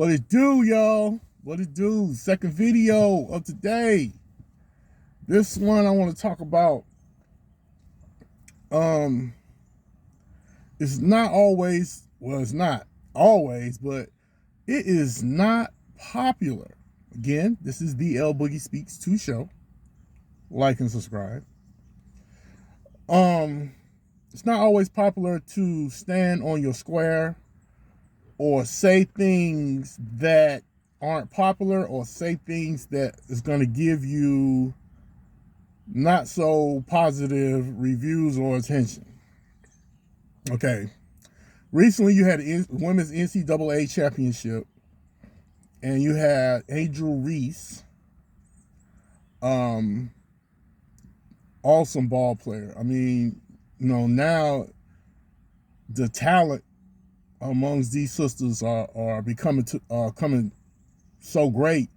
What it do, y'all? What it do? Second video of today. This one I want to talk about. Um, it's not always, well, it's not always, but it is not popular. Again, this is the L Boogie Speaks 2 show. Like and subscribe. It's not always popular to stand on your square or say things that aren't popular or say things that is going to give you not so positive reviews or attention. Okay. Recently, you had a women's NCAA championship, and you had Angel Reese, awesome ball player. I mean, now the talent amongst these sisters are becoming coming so great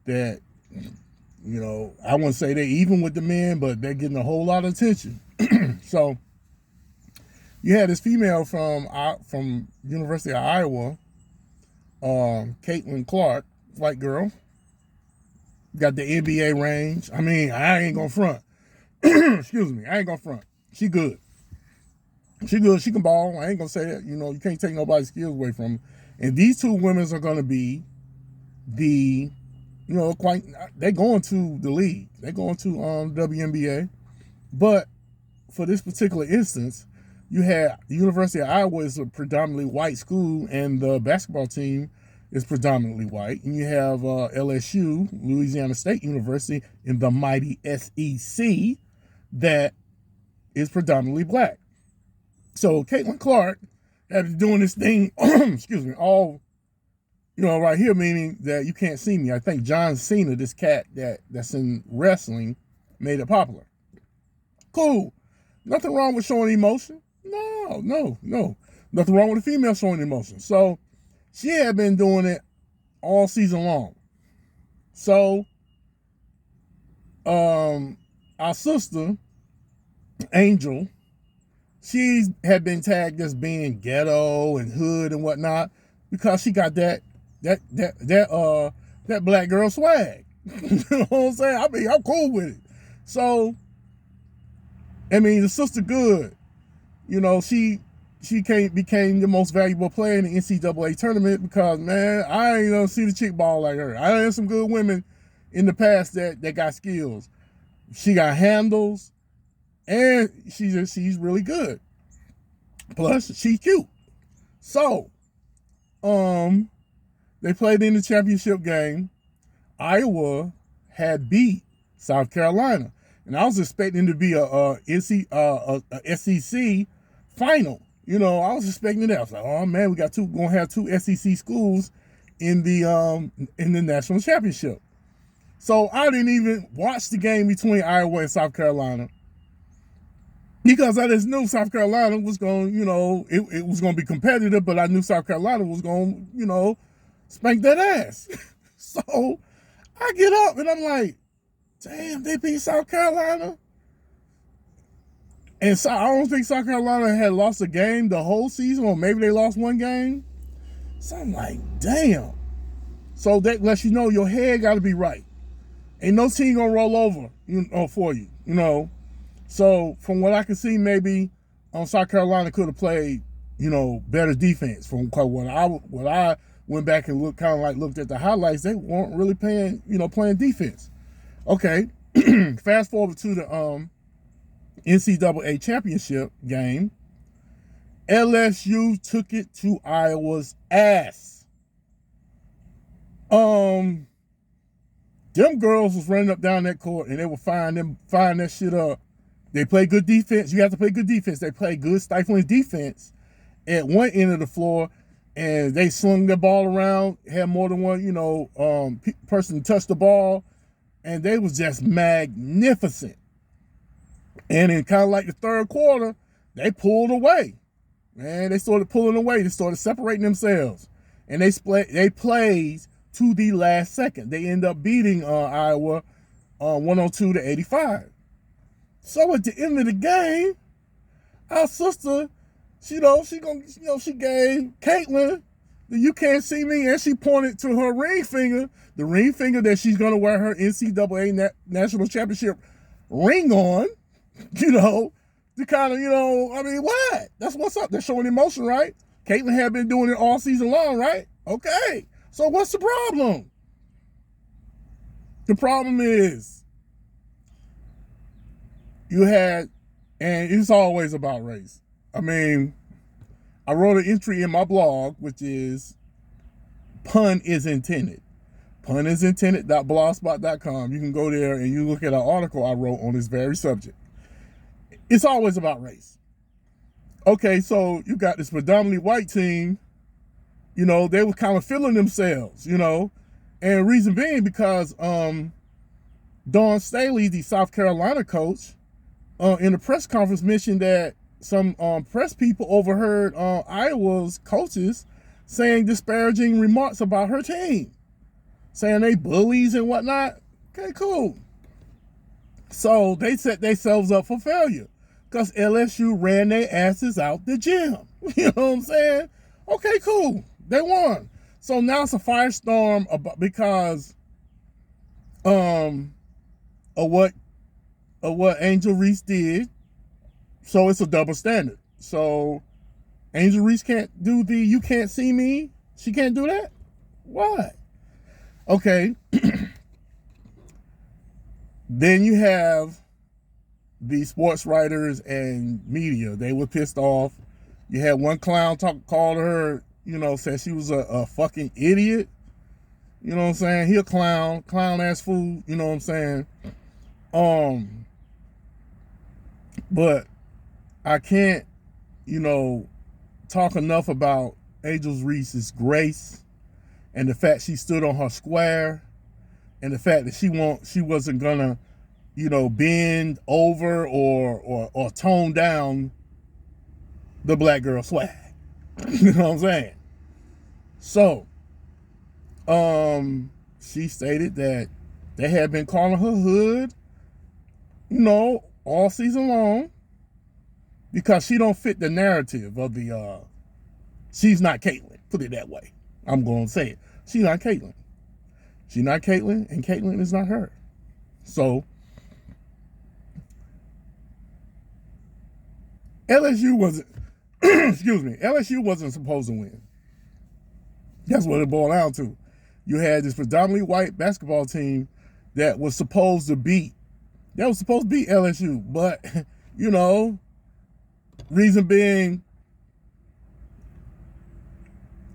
that I wouldn't say they're even with the men, but they're getting a whole lot of attention. So you had this female from University of Iowa, Caitlin Clark, white girl, got the NBA range. I mean, I ain't gonna front. Excuse me, I ain't gonna front. She good. She good. She can ball. I ain't gonna say that. You can't take nobody's skills away from her. And these two women are gonna be they're going to the league. They're going to WNBA. But for this particular instance, you had the University of Iowa is a predominantly white school, and the basketball team is predominantly white. And you have LSU, Louisiana State University, in the mighty SEC, that is predominantly black. So Caitlin Clark had been doing this thing, excuse me, all right here, meaning that you can't see me. I think John Cena, this cat that's in wrestling, made it popular. Cool. Nothing wrong with showing emotion. No. Nothing wrong with a female showing emotion. So she had been doing it all season long. So our sister, Angel, she had been tagged as being ghetto and hood and whatnot because she got that black girl swag. You know what I'm saying? I mean, I'm cool with it. So, I mean, the sister good. She became the most valuable player in the NCAA tournament because, man, I ain't gonna see the chick ball like her. I had some good women in the past that got skills. She got handles, and she's really good. Plus, she's cute. So, they played in the championship game. Iowa had beat South Carolina, and I was expecting to be a SEC final. I was expecting that. I was like, oh man, we got gonna have two SEC schools in the national championship. So I didn't even watch the game between Iowa and South Carolina because I just knew South Carolina was going, it was going to be competitive, but I knew South Carolina was going, spank that ass. So I get up and I'm like, damn, they beat South Carolina. And so I don't think South Carolina had lost a game the whole season, or maybe they lost one game. So I'm like, damn. So that lets you know your head got to be right. Ain't no team gonna roll over, for you, So from what I can see, maybe South Carolina could have played, better defense. From what I went back and looked at the highlights, they weren't really playing defense. Okay, fast forward to the NCAA championship game. LSU took it to Iowa's ass. Them girls was running up down that court and they were firing that shit up. They play good defense. You have to play good defense. They play good stifling defense at one end of the floor, and they slung the ball around, had more than one, person touch the ball, and they was just magnificent. And in kind of like the third quarter, they pulled away. Man, they started pulling away. They started separating themselves, and they played to the last second. They end up beating Iowa 102-85. So at the end of the game, our sister, she gave Caitlin You can't see me, and she pointed to her ring finger, the ring finger that she's gonna wear her NCAA national championship ring on. You know, to kind of, I mean, what? That's what's up. They're showing emotion, right? Caitlyn had been doing it all season long, right? Okay. So what's the problem? The problem is you had, and it's always about race. I mean, I wrote an entry in my blog, which is pun is intended. PunIsintended.blogspot.com. You can go there and you look at an article I wrote on this very subject. It's always about race. Okay, so you got this predominantly white team, they were kind of feeling themselves, and reason being because Dawn Staley, the South Carolina coach, in a press conference mentioned that some press people overheard Iowa's coaches saying disparaging remarks about her team, saying they bullies and whatnot. Okay, cool. So they set themselves up for failure because LSU ran their asses out the gym. You know what I'm saying? Okay, cool. They won. So now it's a firestorm because of what Angel Reese did. So it's a double standard. So Angel Reese can't do the "you can't see me." She can't do that? Why? Okay. Then you have the sports writers and media. They were pissed off. You had one clown called her, said she was a fucking idiot. You know what I'm saying? He a clown ass fool. You know what I'm saying? But I can't, talk enough about Angel Reese's grace and the fact she stood on her square and the fact that she wasn't gonna, bend over or tone down the black girl swag. You know what I'm saying? So, she stated that they had been calling her hood, all season long because she don't fit the narrative of the, she's not Caitlyn, put it that way. I'm going to say it. She's not Caitlyn. She's not Caitlyn, and Caitlyn is not her. So, LSU wasn't, LSU wasn't supposed to win. That's what it boiled down to. You had this predominantly white basketball team that was supposed to beat LSU, but, reason being,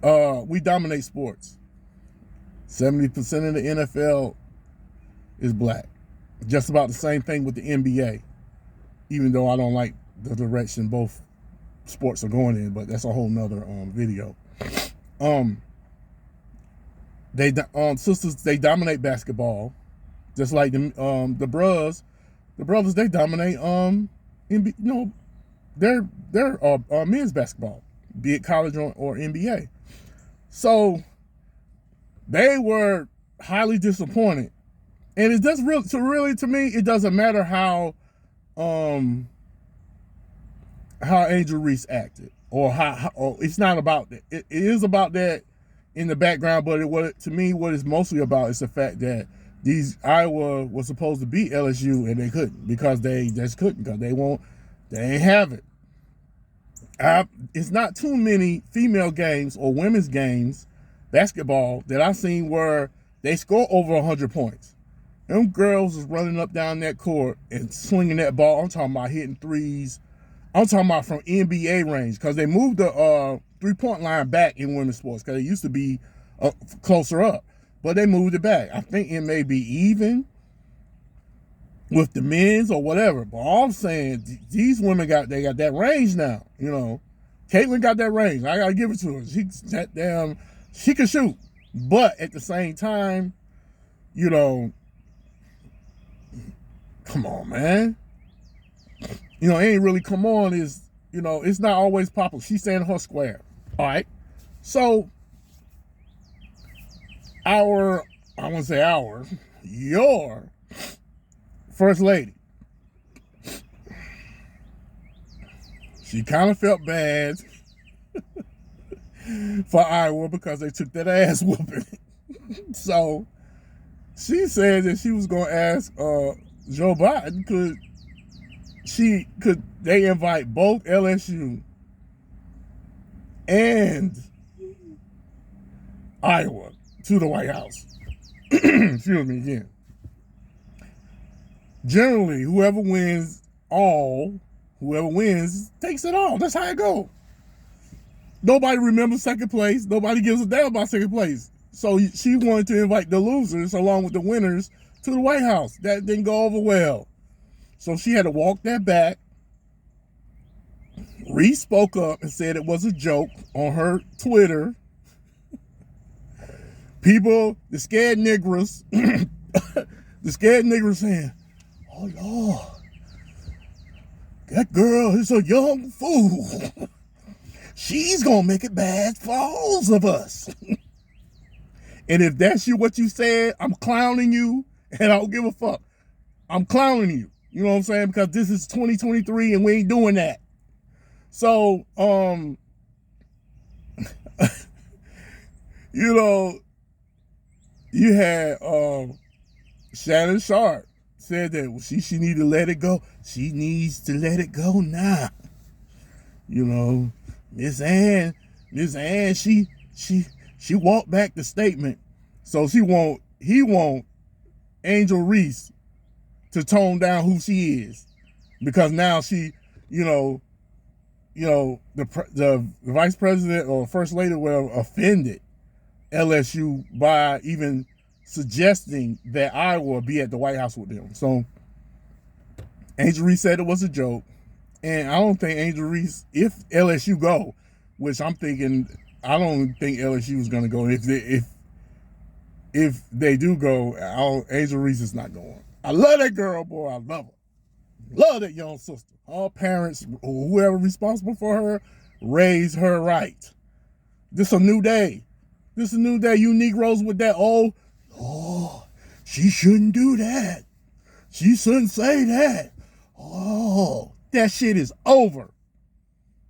we dominate sports. 70% of the NFL is black. Just about the same thing with the NBA, even though I don't like the direction both sports are going in, but that's a whole nother video. Sisters, they dominate basketball, just like the brothers they dominate their men's basketball, be it college or NBA. So they were highly disappointed, and it does really to me it doesn't matter how Angel Reese acted or how it's not about that. It is about that in the background, but what it's mostly about is the fact that Iowa was supposed to beat LSU and they couldn't because they just couldn't because they ain't have it. It's not too many female games or women's games, basketball, that I've seen where they score over 100 points. Them girls is running up down that court and swinging that ball. I'm talking about hitting threes. I'm talking about from NBA range because they moved the three-point line back in women's sports because it used to be closer up, but they moved it back. I think it may be even with the men's or whatever. But all I'm saying, these women got that range now. Caitlyn got that range. I gotta give it to her. She can shoot, but at the same time, come on, man. It ain't really come on is, it's not always popular. She's saying her square. All right. So your first lady, she kind of felt bad for Iowa because they took that ass whooping. So she said that she was going to ask Joe Biden could they invite both LSU and Iowa to the White House. Excuse me again. Generally, whoever wins takes it all. That's how it goes. Nobody remembers second place. Nobody gives a damn about second place. So she wanted to invite the losers along with the winners to the White House. That didn't go over well. So she had to walk that back. Reese spoke up and said it was a joke on her Twitter. People, the scared niggers, saying, "Oh Lord, that girl is a young fool. She's gonna make it bad for all of us." And if that's what you said, I'm clowning you, and I don't give a fuck. I'm clowning you. You know what I'm saying? Because this is 2023 and we ain't doing that. So, you know, you had Shannon Sharp said that she need to let it go. She needs to let it go now. You know, Miss Ann, she walked back the statement. So he want Angel Reese to tone down who she is, because now she, the vice president or first lady were offended LSU by even suggesting that Iowa be at the White House with them. So Angel Reese said it was a joke, and I don't think Angel Reese, if LSU go, which I'm thinking, I don't think LSU is going to go. If they do go, Angel Reese is not going. I love that girl, boy. I love her. Love that young sister. All parents, whoever responsible for her, raise her right. This a new day. This is a new day. You Negroes with that, oh, she shouldn't do that. She shouldn't say that. Oh, that shit is over.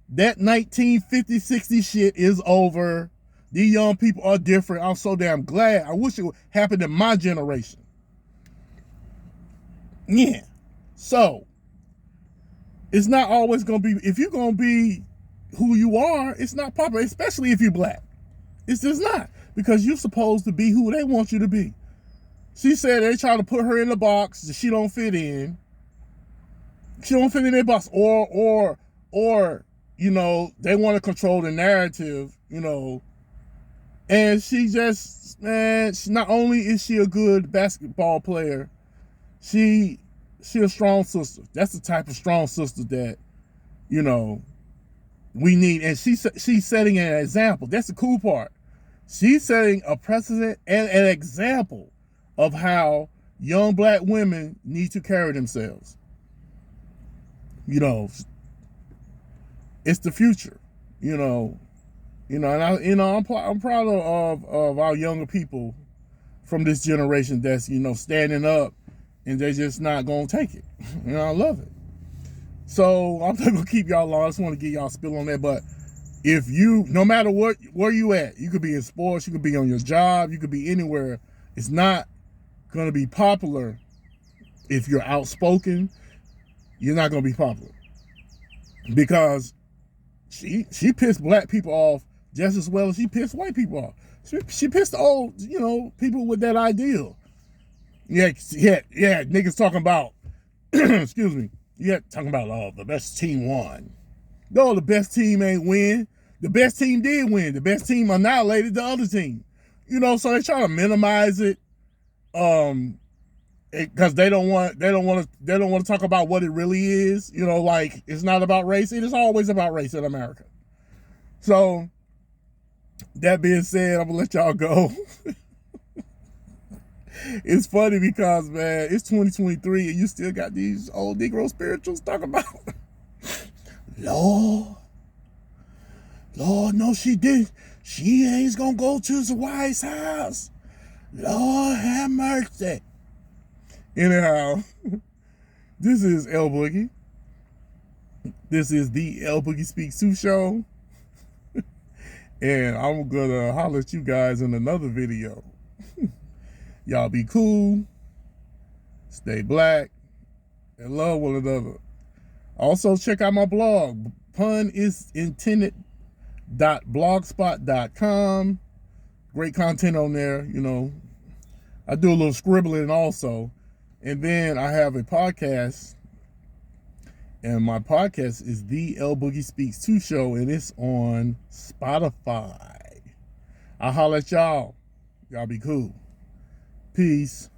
That 1950, 60 shit is over. These young people are different. I'm so damn glad. I wish it would happen in my generation. Yeah. So, it's not always going to be, if you're going to be who you are, it's not popular, especially if you're black. It's just not, because you're supposed to be who they want you to be. She said they try to put her in the box that she don't fit in. She don't fit in their box, or they want to control the narrative, and she just, not only is she a good basketball player, she a strong sister. That's the type of strong sister that, we need. And she's setting an example. That's the cool part. She's setting a precedent and an example of how young black women need to carry themselves. It's the future, and I'm proud of our younger people from this generation that's, standing up, and they're just not going to take it. I love it. So I'm not going to keep y'all long. I just want to get y'all spill on that. But if you, no matter where you at, you could be in sports, you could be on your job, you could be anywhere. It's not going to be popular. If you're outspoken, you're not going to be popular, because she pissed black people off just as well as she pissed white people off. She pissed old, people with that ideal. Yeah, niggas talking about, excuse me, talking about, the best team won. No, the best team ain't win. The best team did win. The best team annihilated the other team. So they try to minimize it, because they don't want to talk about what it really is. Like, it's not about race. It is always about race in America. So, that being said, I'm gonna let y'all go. It's funny because, man, it's 2023 and you still got these old Negro spirituals talking about, Lord, no, she didn't. She ain't gonna go to the White House. Lord have mercy. Anyhow, this is L Boogie. This is the L Boogie Speaks 2 show. And I'm gonna holler at you guys in another video. Y'all be cool, stay black, and love one another. Also, check out my blog, punistintended.blogspot.com. Great content on there, you know. I do a little scribbling also. And then I have a podcast, and my podcast is the L Boogie Speaks 2 show, and it's on Spotify. I'll holler at y'all. Y'all be cool. Peace.